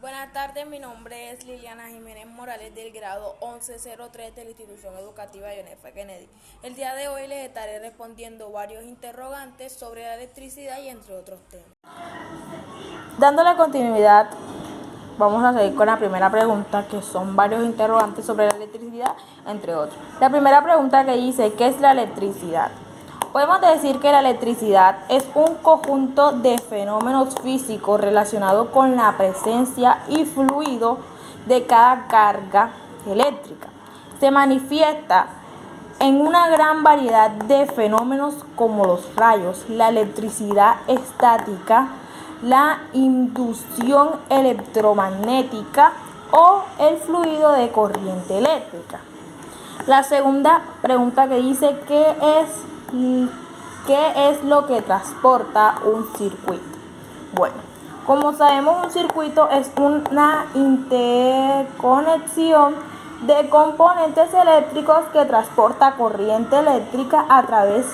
Buenas tardes, mi nombre es Liliana Jiménez Morales del grado 1103 de la institución educativa John F. Kennedy. El día de hoy les estaré respondiendo varios interrogantes sobre la electricidad y entre otros temas. Dando la continuidad, vamos a seguir con la primera pregunta, que son varios interrogantes sobre la electricidad, entre otros. La primera pregunta que dice, ¿qué es la electricidad? Podemos decir que la electricidad es un conjunto de fenómenos físicos relacionados con la presencia y fluido de cada carga eléctrica. Se manifiesta en una gran variedad de fenómenos como los rayos, la electricidad estática, la inducción electromagnética o el fluido de corriente eléctrica. La segunda pregunta que dice, ¿qué es lo que transporta un circuito? Bueno, como sabemos, un circuito es una interconexión de componentes eléctricos que transporta corriente eléctrica a través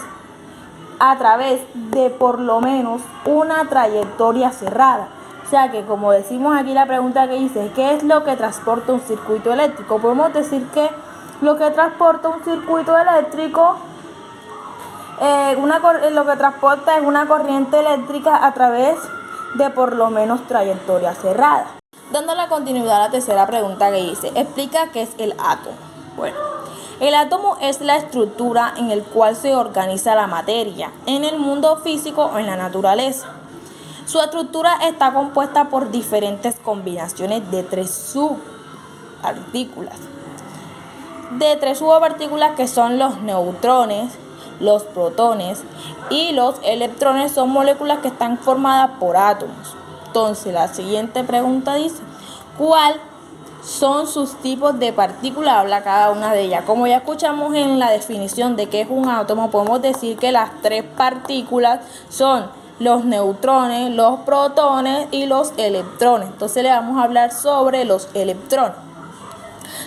de por lo menos una trayectoria cerrada. O sea que, como decimos aquí la pregunta que dice, ¿qué es lo que transporta un circuito eléctrico? Podemos decir que lo que transporta un circuito eléctrico lo que transporta es una corriente eléctrica a través de por lo menos trayectoria cerrada. Dando la continuidad a la tercera pregunta que dice, explica qué es el átomo. Bueno, el átomo es la estructura en la cual se organiza la materia en el mundo físico o en la naturaleza. Su estructura está compuesta por diferentes combinaciones de tres subpartículas que son los neutrones, los protones y los electrones. Son moléculas que están formadas por átomos. Entonces, la siguiente pregunta dice, ¿cuáles son sus tipos de partículas? Habla cada una de ellas. Como ya escuchamos en la definición de qué es un átomo, podemos decir que las tres partículas son los neutrones, los protones y los electrones. Entonces le vamos a hablar sobre los electrones.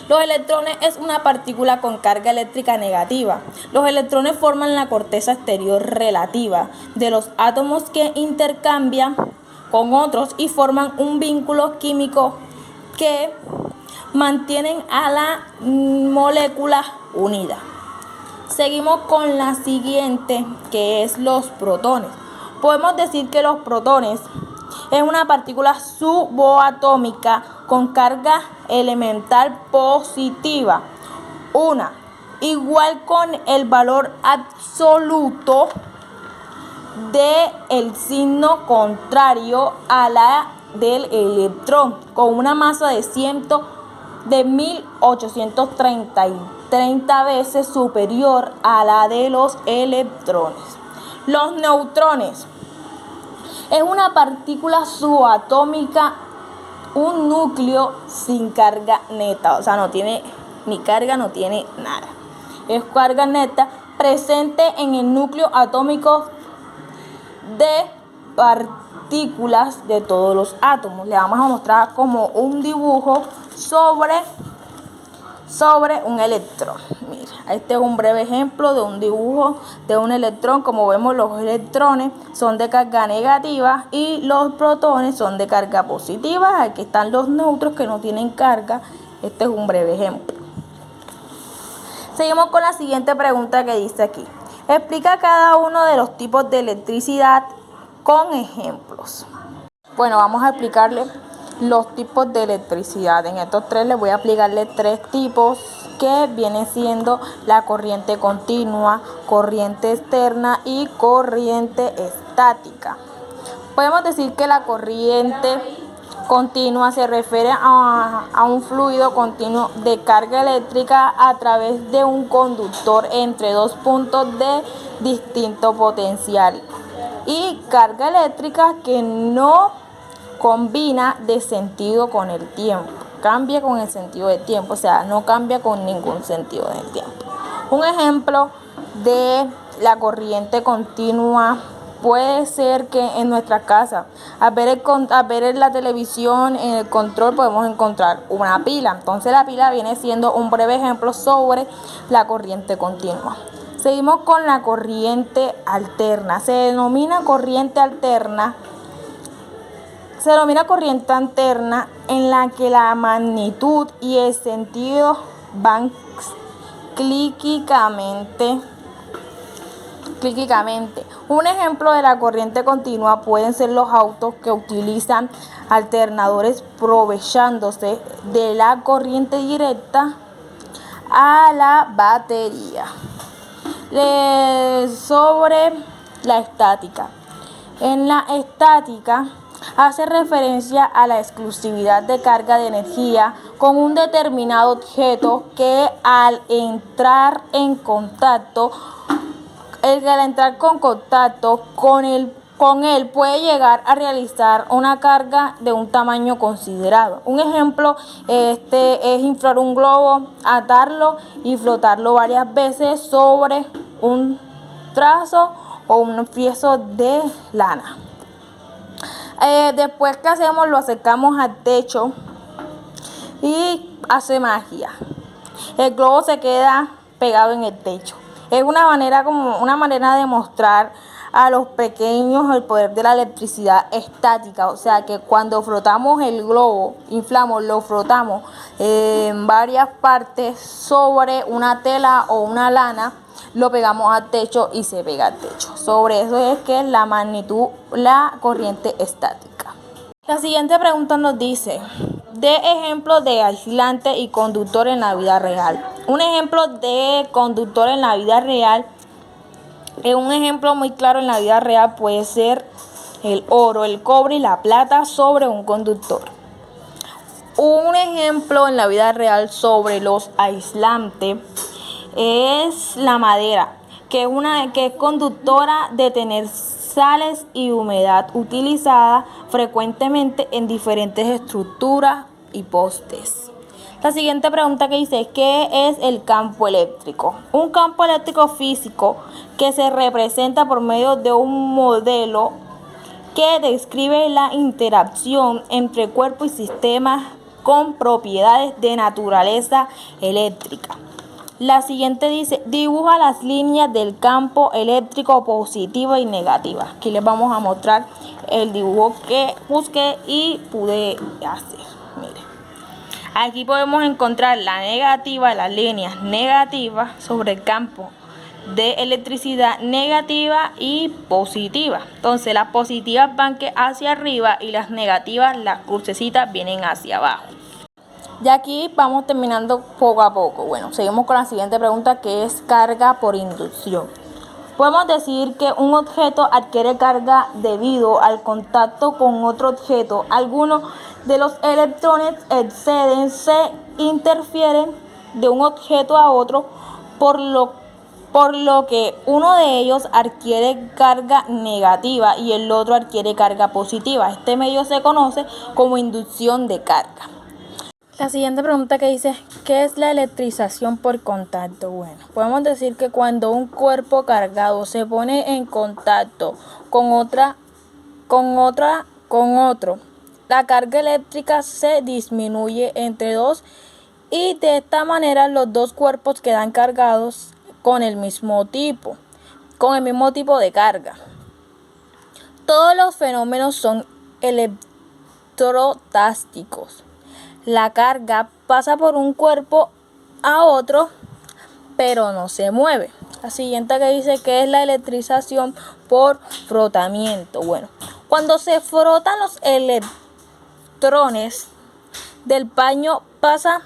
Los electrones es una partícula con carga eléctrica negativa. Los electrones forman la corteza exterior relativa de los átomos que intercambian con otros y forman un vínculo químico que mantienen a la molécula unida. Seguimos con la siguiente, que es los protones. Podemos decir que los protones es una partícula subatómica con carga elemental positiva, igual con el valor absoluto del signo contrario a la del electrón, con una masa de 1830 veces superior a la de los electrones. Los neutrones es una partícula subatómica, un núcleo sin carga neta, o sea, no tiene ni carga, no tiene nada. Es carga neta presente en el núcleo atómico de partículas de todos los átomos. Le vamos a mostrar como un dibujo sobre un electrón. Mira, este es un breve ejemplo de un dibujo de un electrón. Como vemos, los electrones son de carga negativa y los protones son de carga positiva. Aquí están los neutros que no tienen carga. Este es un breve ejemplo. Seguimos con la siguiente pregunta que dice aquí. Explica cada uno de los tipos de electricidad con ejemplos. Bueno, vamos a explicarle los tipos de electricidad. En estos tres les voy a explicarle tres tipos, que viene siendo la corriente continua, corriente externa y corriente estática. Podemos decir que la corriente continua se refiere a un fluido continuo de carga eléctrica a través de un conductor entre dos puntos de distinto potencial y carga eléctrica que no combina de sentido con el tiempo, cambia con el sentido del tiempo, o sea, no cambia con ningún sentido del tiempo. Un ejemplo de la corriente continua puede ser que en nuestra casa, al ver la televisión, en el control podemos encontrar una pila. Entonces la pila viene siendo un breve ejemplo sobre la corriente continua. Seguimos con la corriente alterna. Se denomina corriente alterna Se denomina corriente alterna en la que la magnitud y el sentido van cíclicamente. Un ejemplo de la corriente continua pueden ser los autos que utilizan alternadores aprovechándose de la corriente directa a la batería. Sobre la estática. En la estática hace referencia a la exclusividad de carga de energía con un determinado objeto que al entrar en contacto con él puede llegar a realizar una carga de un tamaño considerado. Un ejemplo es inflar un globo, atarlo y flotarlo varias veces sobre un trazo o un piezo de lana. Después que hacemos, lo acercamos al techo y hace magia. El globo se queda pegado en el techo. Es una manera de mostrar a los pequeños el poder de la electricidad estática. O sea que cuando frotamos el globo, lo frotamos en varias partes sobre una tela o una lana, lo pegamos al techo y se pega al techo. Sobre eso es que es la magnitud, la corriente estática. La siguiente pregunta nos dice: de ejemplos de aislante y conductor en la vida real. Un ejemplo de conductor en la vida real, un ejemplo muy claro en la vida real puede ser el oro, el cobre y la plata sobre un conductor. Un ejemplo en la vida real sobre los aislantes es la madera, que es conductora de tener sales y humedad, utilizada frecuentemente en diferentes estructuras y postes. La siguiente pregunta que dice: ¿qué es el campo eléctrico? Un campo eléctrico físico que se representa por medio de un modelo que describe la interacción entre cuerpo y sistemas con propiedades de naturaleza eléctrica. La siguiente dice: dibuja las líneas del campo eléctrico positiva y negativa. Aquí les vamos a mostrar el dibujo que busqué y pude hacer. Miren, aquí podemos encontrar la negativa, las líneas negativas sobre el campo de electricidad negativa y positiva. Entonces las positivas van hacia arriba y las negativas, las crucecitas, vienen hacia abajo. Y aquí vamos terminando poco a poco. Bueno, seguimos con la siguiente pregunta, que es carga por inducción. Podemos decir que un objeto adquiere carga debido al contacto con otro objeto. Algunos de los electrones exceden, se interfieren de un objeto a otro, por lo que uno de ellos adquiere carga negativa y el otro adquiere carga positiva. Este medio se conoce como inducción de carga. La siguiente pregunta que dice: ¿qué es la electrización por contacto? Bueno, podemos decir que cuando un cuerpo cargado se pone en contacto con otro, la carga eléctrica se disminuye entre dos y de esta manera los dos cuerpos quedan cargados con el mismo tipo de carga. Todos los fenómenos son electrostásticos. La carga pasa por un cuerpo a otro, pero no se mueve. La siguiente que dice: ¿qué es la electrización por frotamiento? Bueno, cuando se frotan los electrones del paño pasa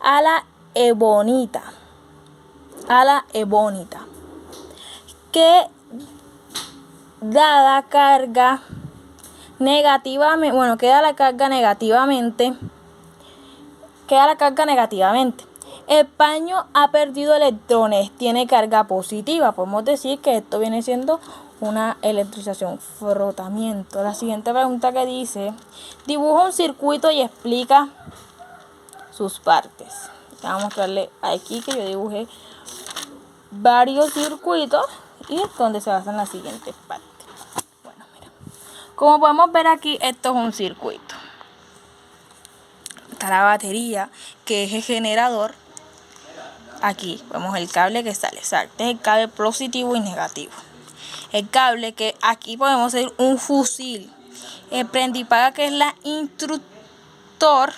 a la ebonita, que dada carga negativamente, queda la carga negativamente. El paño ha perdido electrones, tiene carga positiva. Podemos decir que esto viene siendo una electrización, frotamiento. La siguiente pregunta que dice: dibuja un circuito y explica sus partes. Vamos a mostrarle aquí que yo dibujé varios circuitos y donde se basan las siguientes partes. Bueno, mira, como podemos ver aquí, esto es un circuito. Está la batería, que es el generador. Aquí vemos el cable que sale. Este es el cable positivo y negativo. El cable, que aquí podemos hacer un fusil. El prende y paga, que es la instructor.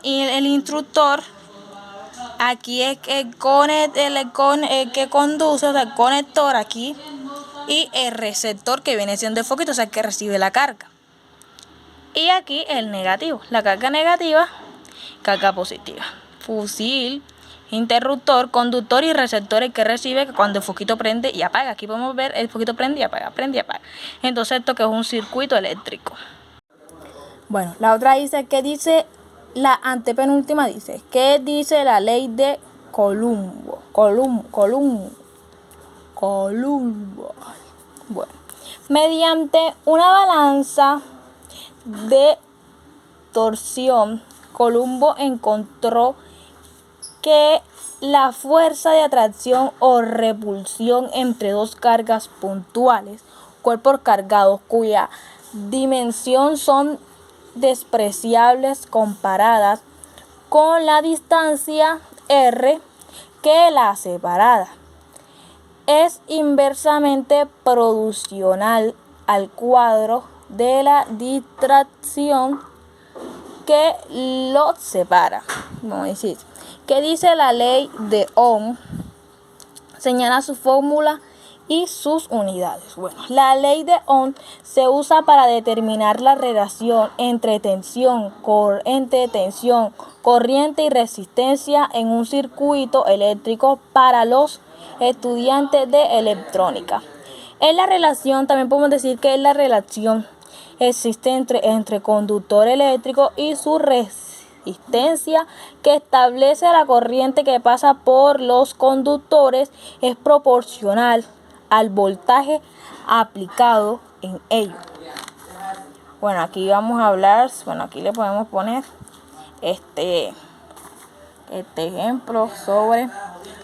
El instructor aquí es el que conduce, o sea, el conector aquí. Y el receptor, que viene siendo el foquito, o sea, el que recibe la carga. Y aquí el negativo, la carga negativa, carga positiva. Fusil, interruptor, conductor y receptor, el que recibe cuando el foquito prende y apaga. Aquí podemos ver el foquito prende y apaga, prende y apaga. Entonces esto que es un circuito eléctrico. Bueno, la otra dice, ¿qué dice? La antepenúltima dice, ¿qué dice la ley de Colombo? Bueno, mediante una balanza de torsión, Colombo encontró que la fuerza de atracción o repulsión entre dos cargas puntuales, cuerpos cargados cuya dimensión son despreciables comparadas con la distancia r que la separa, es inversamente proporcional al cuadro de la distracción que los separa. Vamos a decir, ¿qué dice la ley de Ohm? Señala su fórmula y sus unidades. Bueno, la ley de Ohm se usa para determinar la relación entre tensión, corriente y resistencia en un circuito eléctrico para los estudiantes de electrónica. Es la relación, también podemos decir que es la relación existente entre conductor eléctrico y su resistencia, que establece la corriente que pasa por los conductores es proporcional al voltaje aplicado en ellos. Bueno, aquí vamos a hablar, aquí le podemos poner este ejemplo sobre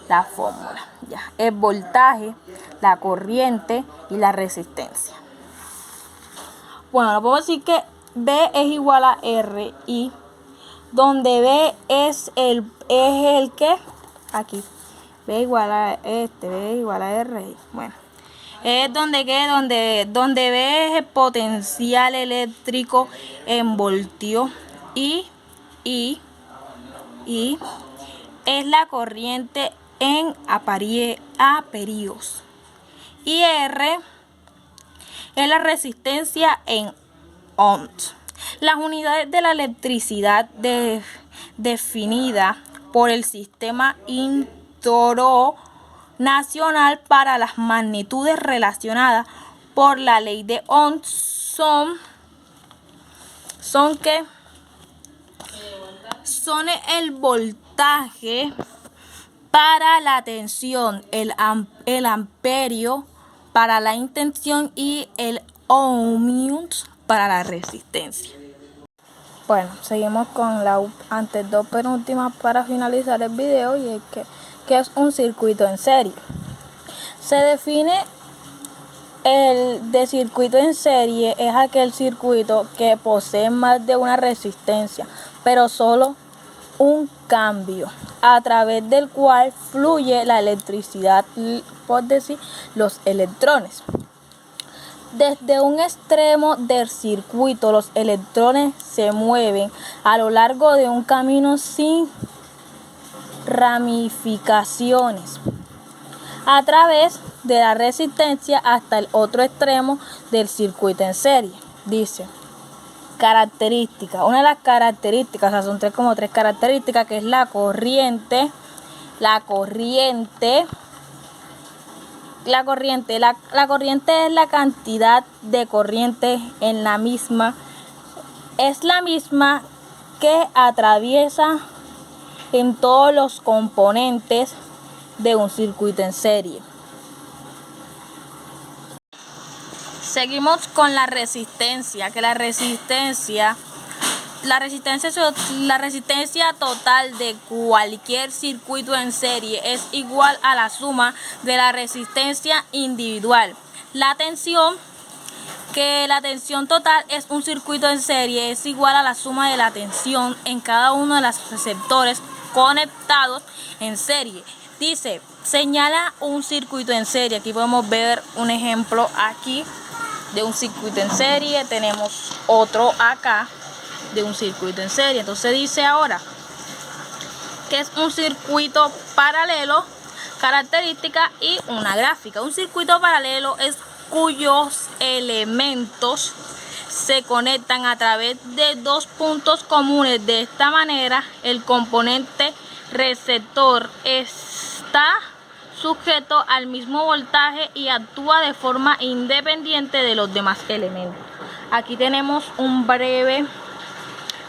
la fórmula. Ya, el voltaje, la corriente y la resistencia. Bueno, podemos decir que B es igual a R, y donde B es el que aquí B igual a B igual a R. Bueno, es donde B es el potencial eléctrico en voltios, y es la corriente en amperios, y R es la resistencia en ohms. Las unidades de la electricidad definida por el Sistema Internacional para las magnitudes relacionadas por la ley de Ohm son el voltaje para la tensión, el amperio para la intención y el ohmios para la resistencia. Bueno, seguimos con la dos penúltimas para finalizar el video, y es que es un circuito en serie. Se define el de circuito en serie es aquel circuito que posee más de una resistencia, pero solo un cambio, a través del cual fluye la electricidad, por decir, los electrones. Desde un extremo del circuito, los electrones se mueven a lo largo de un camino sin ramificaciones a través de la resistencia hasta el otro extremo del circuito en serie. Dice, características. Una de las características, o sea, son tres características, que es la corriente es la cantidad de corriente en la misma, es la misma que atraviesa en todos los componentes de un circuito en serie. Seguimos con la resistencia, que la resistencia total de cualquier circuito en serie es igual a la suma de la resistencia individual. La tensión total es un circuito en serie es igual a la suma de la tensión en cada uno de los receptores conectados en serie. Dice, señala un circuito en serie. Aquí podemos ver un ejemplo aquí. de un circuito en serie, tenemos otro acá de un circuito en serie. Entonces dice ahora que es un circuito paralelo, características y una gráfica. Un circuito paralelo es cuyos elementos se conectan a través de dos puntos comunes. De esta manera, el componente receptor está sujeto al mismo voltaje y actúa de forma independiente de los demás elementos. Aquí tenemos un breve,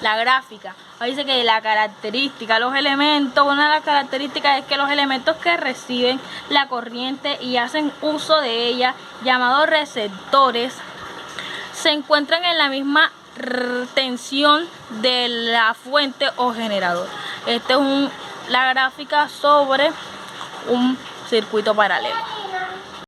la gráfica. Ahí dice que la característica, los elementos, una de las características es que los elementos que reciben la corriente y hacen uso de ella, llamados receptores, se encuentran en la misma tensión de la fuente o generador. Esta es la gráfica sobre un circuito paralelo.